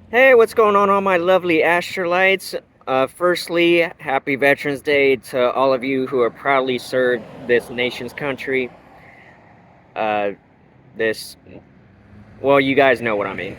Hey, what's going on, all my lovely Astralites? Firstly, happy Veterans Day to all of you who have proudly served this nation's country. Uh, this, well, you guys know what I mean.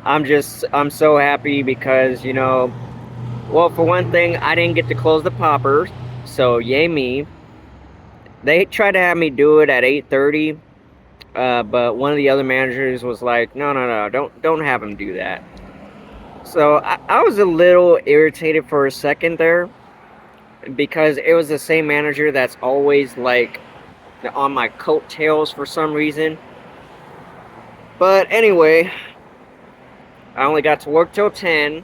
I'm so happy because, well, for one thing, I didn't get to close the popper, so yay me. They tried to have me do it at 8:30, but one of the other managers was like, no, no, no, don't have him do that. So I was a little irritated for a second there because it was the same manager that's always like on my coattails for some reason. But anyway, I only got to work till 10,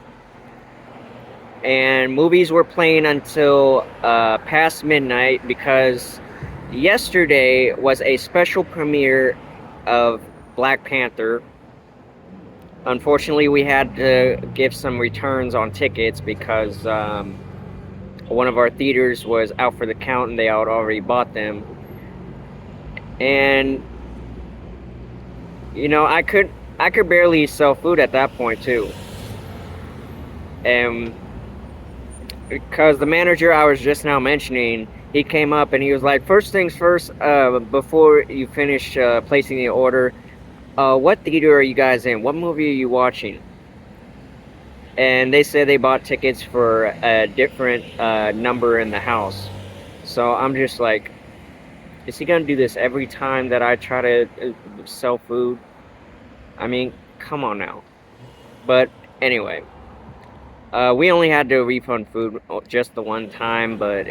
and movies were playing until past midnight because yesterday was a special premiere of Black Panther. Unfortunately, we had to give some returns on tickets because one of our theaters was out for the count and they had already bought them. And I could barely sell food at that point too. And because the manager I was just now mentioning, he came up and he was like, first things first, before you finish placing the order, what theater are you guys in? What movie are you watching? And they said they bought tickets for a different number in the house. So I'm just like, is he gonna do this every time that I try to sell food? I mean, come on now. But anyway, we only had to refund food just the one time, but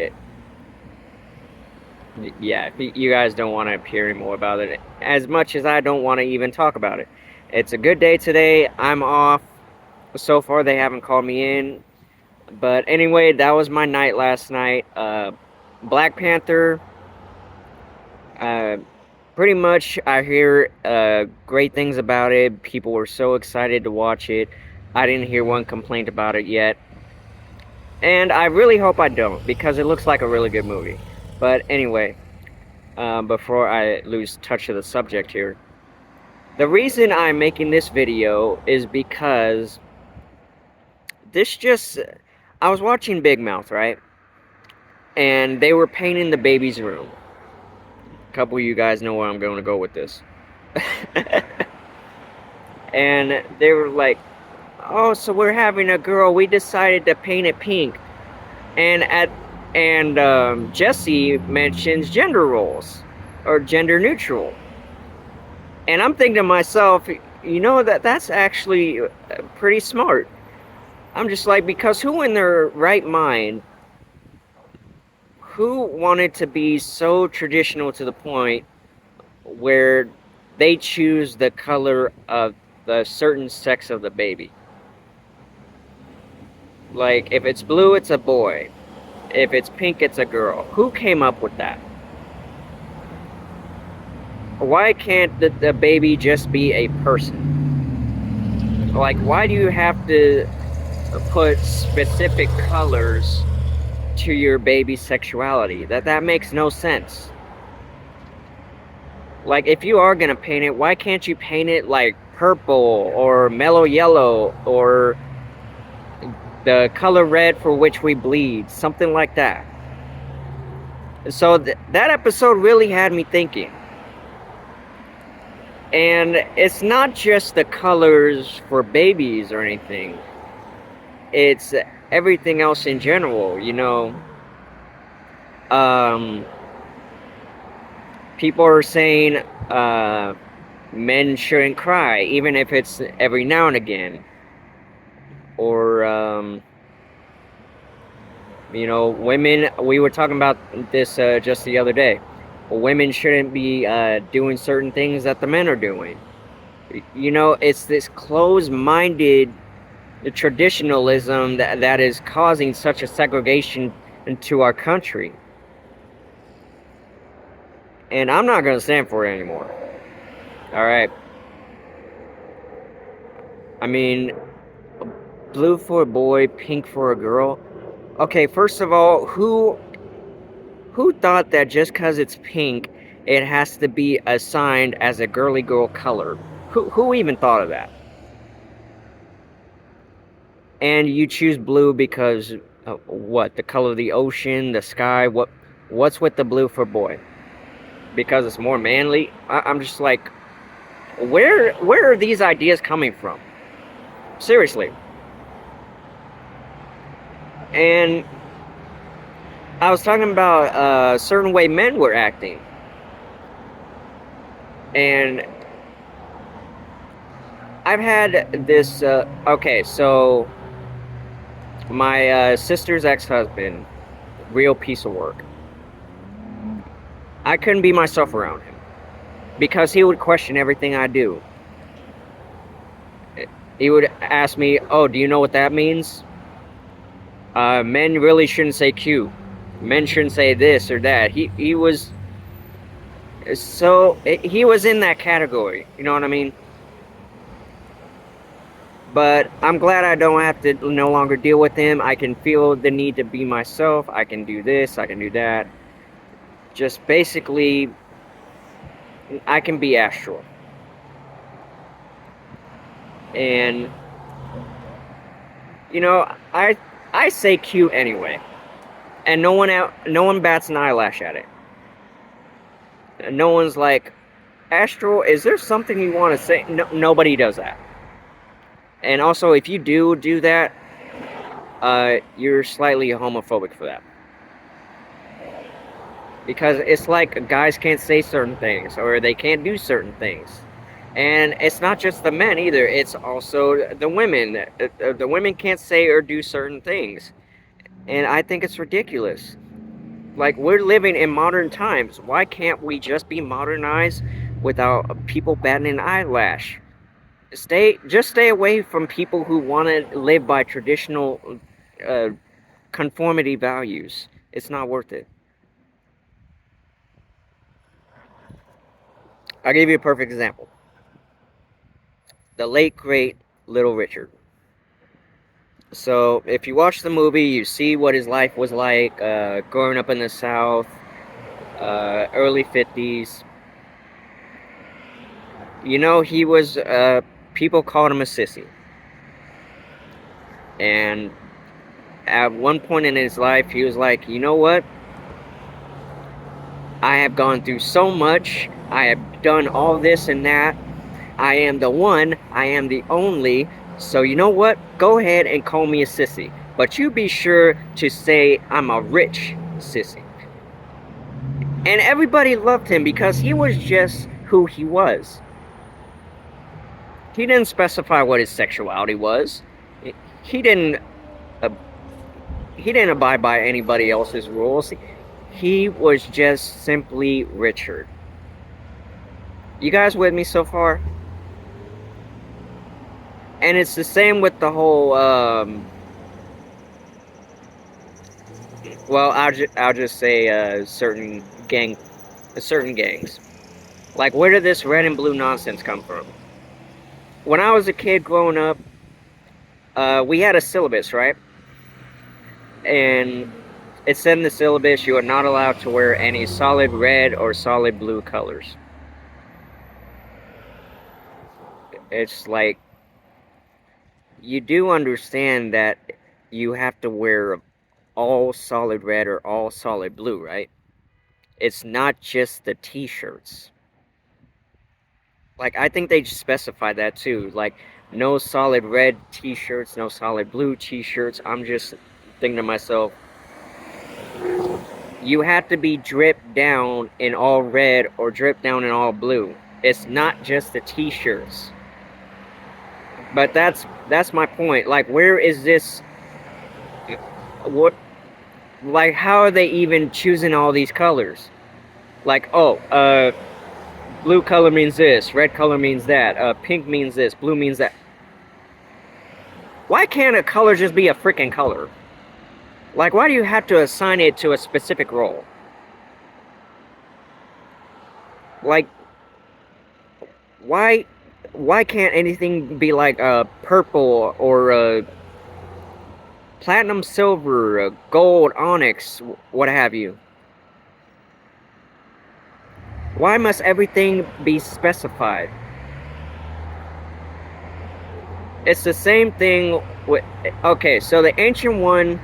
yeah, if you guys don't want to hear any more about it, as much as I don't want to even talk about it. It's a good day today. I'm off. So far, they haven't called me in. But anyway, that was my night last night. Black Panther. Uh, Pretty much, I hear great things about it. People were so excited to watch it. I didn't hear one complaint about it yet. And I really hope I don't, because it looks like a really good movie. But anyway, before I lose touch of the subject here, the reason I'm making this video is because this just. I was watching Big Mouth, right? And they were painting the baby's room. A couple of you guys know where I'm going to go with this. And they were like, oh, so we're having a girl. We decided to paint it pink. And Jesse mentions gender roles or gender neutral. And I'm thinking to myself, that's actually pretty smart. I'm just like, because who in their right mind, who wanted to be so traditional to the point where they choose the color of the certain sex of the baby? Like, if it's blue, it's a boy. If it's pink, it's a girl. Who came up with that? Why can't the baby just be a person? Like, why do you have to put specific colors to your baby's sexuality? That makes no sense. Like, if you are gonna paint it, why can't you paint it like purple or mellow yellow or the color red for which we bleed, something like that? So that episode really had me thinking. And it's not just the colors for babies or anything. It's everything else in general, Um, people are saying men shouldn't cry, even if it's every now and again. Or, women, we were talking about this just the other day. Women shouldn't be doing certain things that the men are doing. It's this closed-minded traditionalism that is causing such a segregation into our country. And I'm not going to stand for it anymore. All right. I mean, blue for a boy, pink for a girl. Okay, first of all, who thought that just because it's pink, it has to be assigned as a girly girl color? Who even thought of that? And you choose blue because what? The color of the ocean, the sky. What's with the blue for boy? Because it's more manly. I'm just like, where are these ideas coming from? Seriously. And I was talking about a certain way men were acting. And I've had this. Okay, so my sister's ex-husband, real piece of work. I couldn't be myself around him because he would question everything I do. He would ask me, "Oh, do you know what that means? Men really shouldn't say cute. Men shouldn't say this or that." He was so he was in that category. You know what I mean? But I'm glad I don't have to no longer deal with him. I can feel the need to be myself. I can do this. I can do that. Just basically, I can be Astral. And you know, I say cute anyway, and no one bats an eyelash at it. No one's like, Astral, is there something you want to say? No, nobody does that. And also, if you do that, you're slightly homophobic for that. Because it's like guys can't say certain things, or they can't do certain things. And it's not just the men either, it's also the women. The women can't say or do certain things. And I think it's ridiculous. Like, we're living in modern times. Why can't we just be modernized without people batting an eyelash? Just stay away from people who want to live by traditional uh, conformity values. It's not worth it. I'll give you a perfect example. The late great Little Richard. So if you watch the movie, you see what his life was like growing up in the South, early 50s. You know, he was, people called him a sissy. And at one point in his life, he was like, you know what? I have gone through so much. I have done all this and that. I am the one. I am the only. So you know what? Go ahead and call me a sissy. But you be sure to say I'm a rich sissy. And everybody loved him because he was just who he was. He didn't specify what his sexuality was. He didn't uh, he didn't abide by anybody else's rules. He was just simply Richard. You guys with me so far? And it's the same with the whole well, I'll just say certain gangs. Like, where did this red and blue nonsense come from? When I was a kid growing up, we had a syllabus, right? And it said in the syllabus you are not allowed to wear any solid red or solid blue colors. It's like, you do understand that you have to wear all solid red or all solid blue, right? It's not just the t-shirts. Like, I think they specified that too. Like, no solid red t-shirts, no solid blue t-shirts. I'm just thinking to myself, you have to be dripped down in all red or dripped down in all blue. It's not just the t-shirts. But that's my point. Like, where is this? What? Like, how are they even choosing all these colors? Like, oh, blue color means this, red color means that, pink means this, blue means that. Why can't a color just be a freaking color? Like, why do you have to assign it to a specific role? Like, why can't anything be like purple or platinum silver, gold, onyx, what have you? Why must everything be specified? It's the same thing with. Okay, so the Ancient One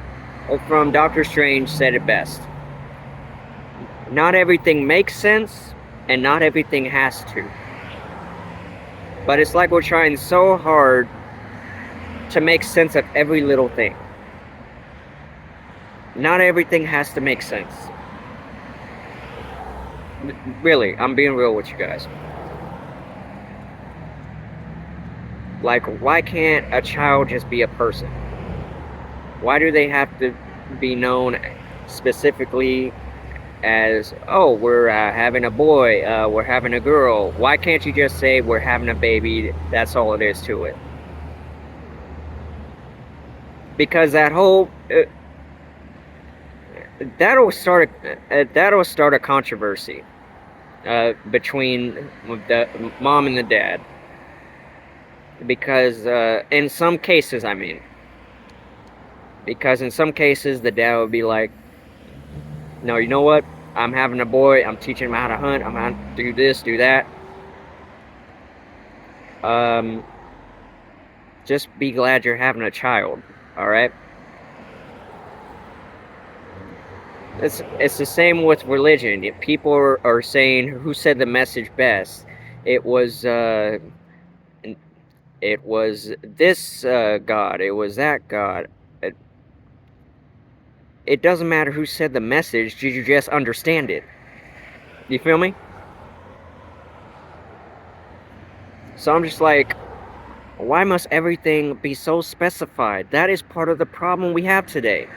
from Doctor Strange said it best. Not everything makes sense, and not everything has to. But it's like we're trying so hard to make sense of every little thing. Not everything has to make sense. Really, I'm being real with you guys. Like, why can't a child just be a person? Why do they have to be known specifically as, oh, we're having a boy, we're having a girl? Why can't you just say we're having a baby? That's all it is to it. Because that whole that'll start a controversy between the mom and the dad. Because in some cases, because in some cases the dad would be like, no, you know what? I'm having a boy. I'm teaching him how to hunt. I'm going to do this, do that. Just be glad you're having a child. All right. It's the same with religion. If people are saying who said the message best, it was this God. It was that God. It doesn't matter who said the message. Did you just understand it? You feel me? So I'm just like, why must everything be so specified? That is part of the problem we have today.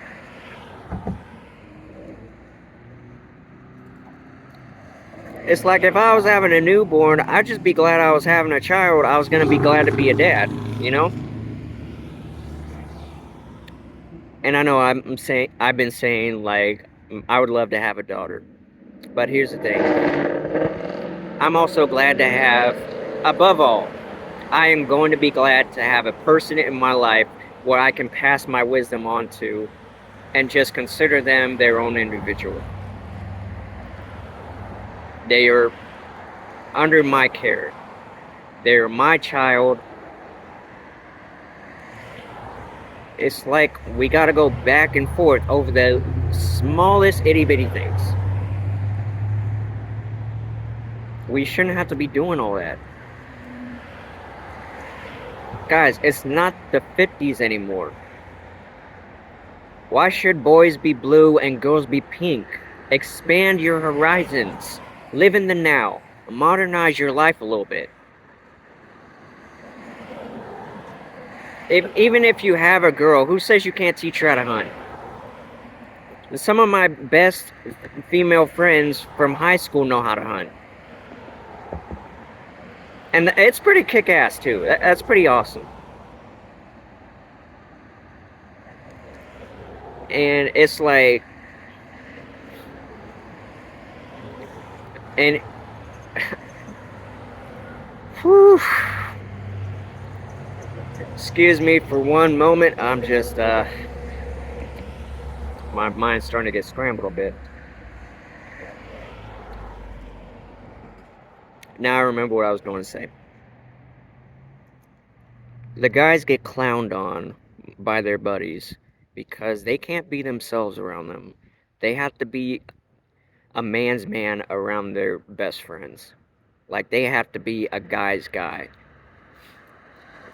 It's like if I was having a newborn, I'd just be glad I was having a child. I was going to be glad to be a dad, you know? And I know I've been saying, like, I would love to have a daughter. But here's the thing. I'm also glad to have, above all, I am going to be glad to have a person in my life where I can pass my wisdom on to and just consider them their own individual. They are under my care. They're my child. It's like we gotta go back and forth over the smallest itty bitty things. We shouldn't have to be doing all that. Guys, it's not the 50s anymore. Why should boys be blue and girls be pink? Expand your horizons. Live in the now. Modernize your life a little bit. Even if you have a girl, who says you can't teach her how to hunt? Some of my best female friends from high school know how to hunt. And it's pretty kick-ass, too. That's pretty awesome. And it's like... And... Whew. Excuse me for one moment. I'm just, my mind's starting to get scrambled a bit. Now I remember what I was going to say. The guys get clowned on by their buddies because they can't be themselves around them. They have to be a man's man around their best friends. Like, they have to be a guy's guy.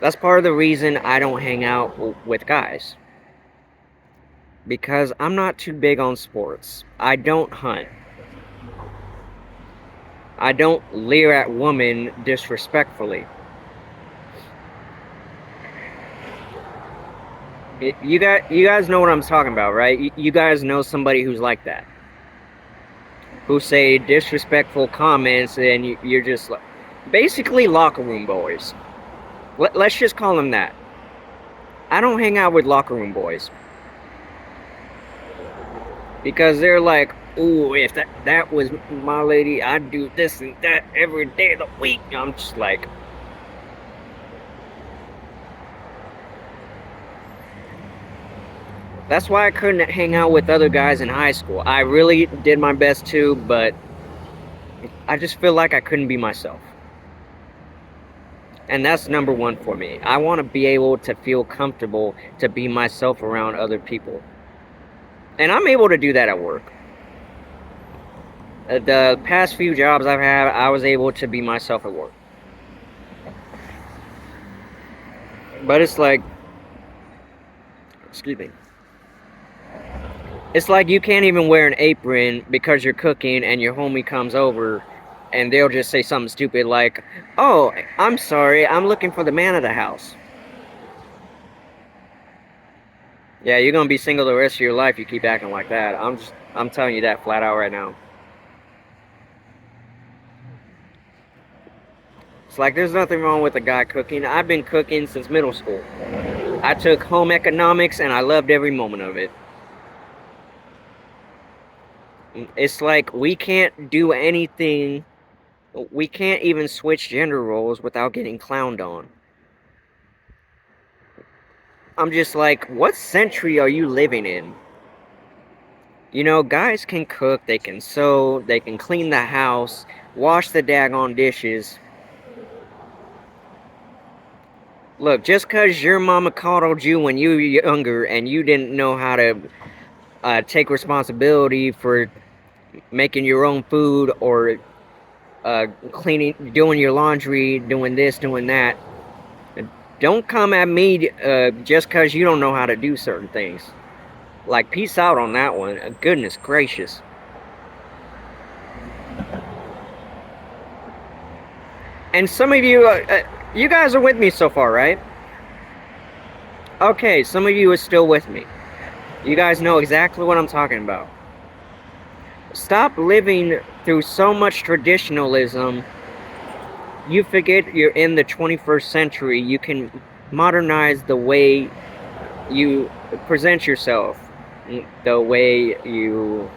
That's part of the reason I don't hang out with guys. Because I'm not too big on sports. I don't hunt. I don't leer at women disrespectfully. You guys know what I'm talking about, right? You guys know somebody who's like that. Who say disrespectful comments and you're just like... Basically locker room boys. Let's just call them that. I don't hang out with locker room boys. Because they're like, ooh, if that was my lady, I'd do this and that every day of the week. I'm just like... That's why I couldn't hang out with other guys in high school. I really did my best too, but I just feel like I couldn't be myself. And that's number one for me. I want to be able to feel comfortable to be myself around other people. And I'm able to do that at work. The past few jobs I've had, I was able to be myself at work. But it's like, excuse me. It's like you can't even wear an apron because you're cooking and your homie comes over and they'll just say something stupid like, "Oh, I'm sorry, I'm looking for the man of the house." Yeah, you're gonna be single the rest of your life. You keep acting like that. I'm telling you that flat out right now. It's like there's nothing wrong with a guy cooking. I've been cooking since middle school. I took home economics and I loved every moment of it. It's like we can't do anything. We can't even switch gender roles without getting clowned on. I'm just like, what century are you living in? You know, guys can cook, they can sew, they can clean the house, wash the daggone dishes. Look, just because your mama coddled you when you were younger and you didn't know how to take responsibility for making your own food or cleaning, doing your laundry, doing this, doing that, don't come at me just because you don't know how to do certain things. Like, peace out on that one. Goodness gracious. And some of you, you guys are with me so far, right? Okay, some of you are still with me. You guys know exactly what I'm talking about. Stop living through so much traditionalism. You forget you're in the 21st century. You can modernize the way you present yourself, the way you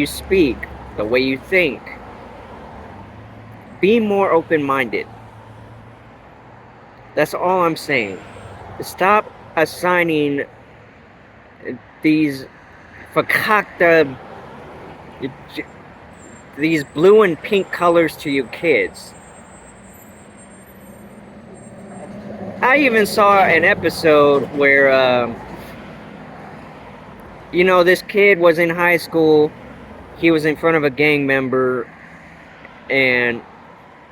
speak, the way you think. Be more open-minded. That's all I'm saying. Stop assigning these fakakta, these blue and pink colors to your kids. I even saw an episode where, you know, this kid was in high school. He was in front of a gang member, and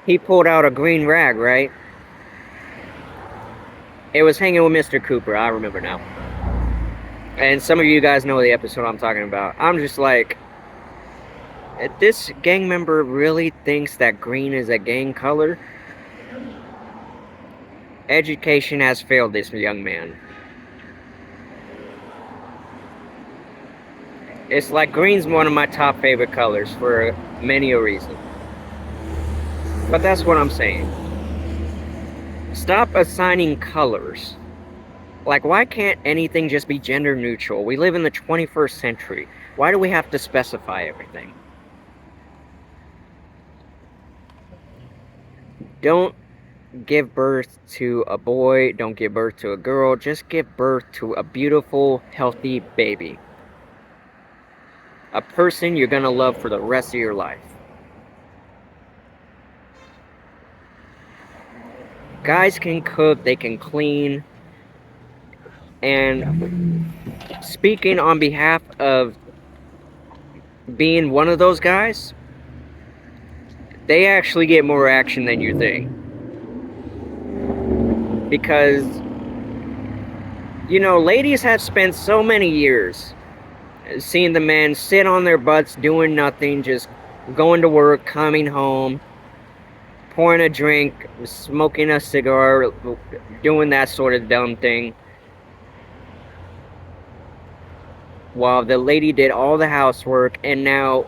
he pulled out a green rag, right? It was hanging with Mr. Cooper. I remember now. And some of you guys know the episode I'm talking about. I'm just like, this gang member really thinks that green is a gang color? Education has failed this young man. It's like green's one of my top favorite colors for many a reason. But that's what I'm saying. Stop assigning colors. Like, why can't anything just be gender neutral? We live in the 21st century. Why do we have to specify everything? Don't give birth to a boy. Don't give birth to a girl. Just give birth to a beautiful, healthy baby. A person you're gonna love for the rest of your life. Guys can cook, they can clean, and speaking on behalf of being one of those guys, they actually get more action than you think. Because, you know, ladies have spent so many years seeing the men sit on their butts doing nothing, just going to work, coming home, pouring a drink, smoking a cigar, doing that sort of dumb thing, while the lady did all the housework. And now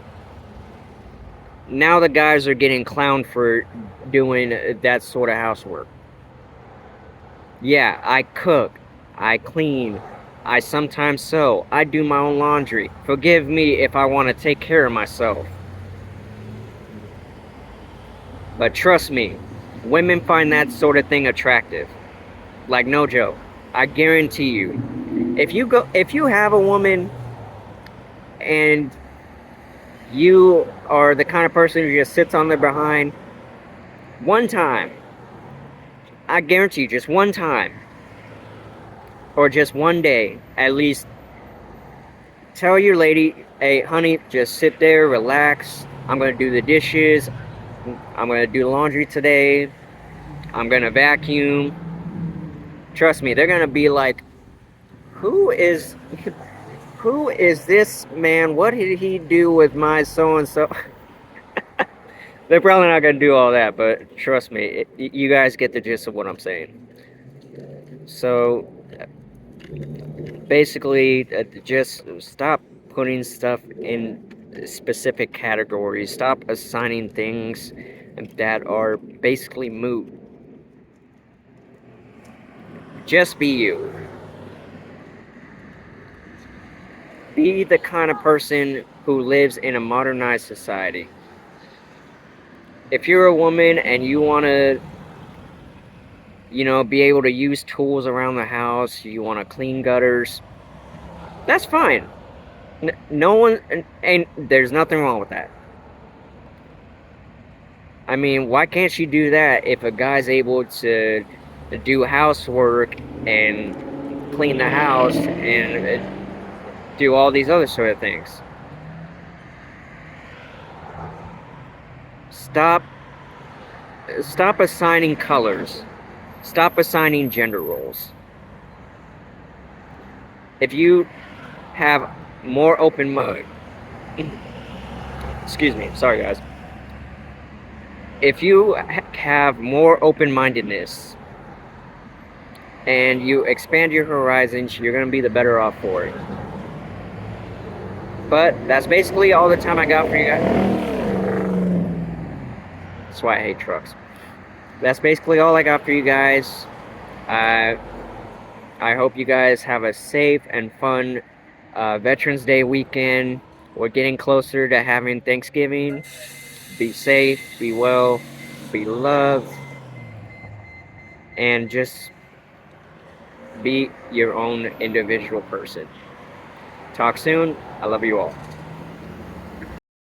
the guys are getting clowned for doing that sort of housework. Yeah, I cook, I clean, I sometimes sew, I do my own laundry. Forgive me if I want to take care of myself. But trust me, women find that sort of thing attractive. Like, no joke. I guarantee you. If you have a woman and you are the kind of person who just sits on their behind, one time, I guarantee you, just one time, or just one day, at least, tell your lady, hey, honey, just sit there, relax. I'm going to do the dishes. I'm going to do laundry today. I'm going to vacuum. Trust me, they're going to be like, who is who is this man? What did he do with my so and so? They're probably not going to do all that, but trust me, you guys get the gist of what I'm saying. So basically, just stop putting stuff in specific categories. Stop assigning things that are basically moot. Just be you. Be the kind of person who lives in a modernized society. If you're a woman and you want to, be able to use tools around the house, you want to clean gutters, that's fine. No one, and there's nothing wrong with that. I mean, why can't she do that if a guy's able to do housework and clean the house and do all these other sort of things? Stop assigning colors. Stop assigning gender roles. If you have more open mind, excuse me, sorry guys. If you have more open-mindedness and you expand your horizons, you're going to be the better off for it. But that's basically all the time I got for you guys. That's why I hate trucks. That's basically all I got for you guys. I hope you guys have a safe and fun Veterans Day weekend. We're getting closer to having Thanksgiving. Be safe, be well, be loved, and just be your own individual person. Talk soon. I love you all.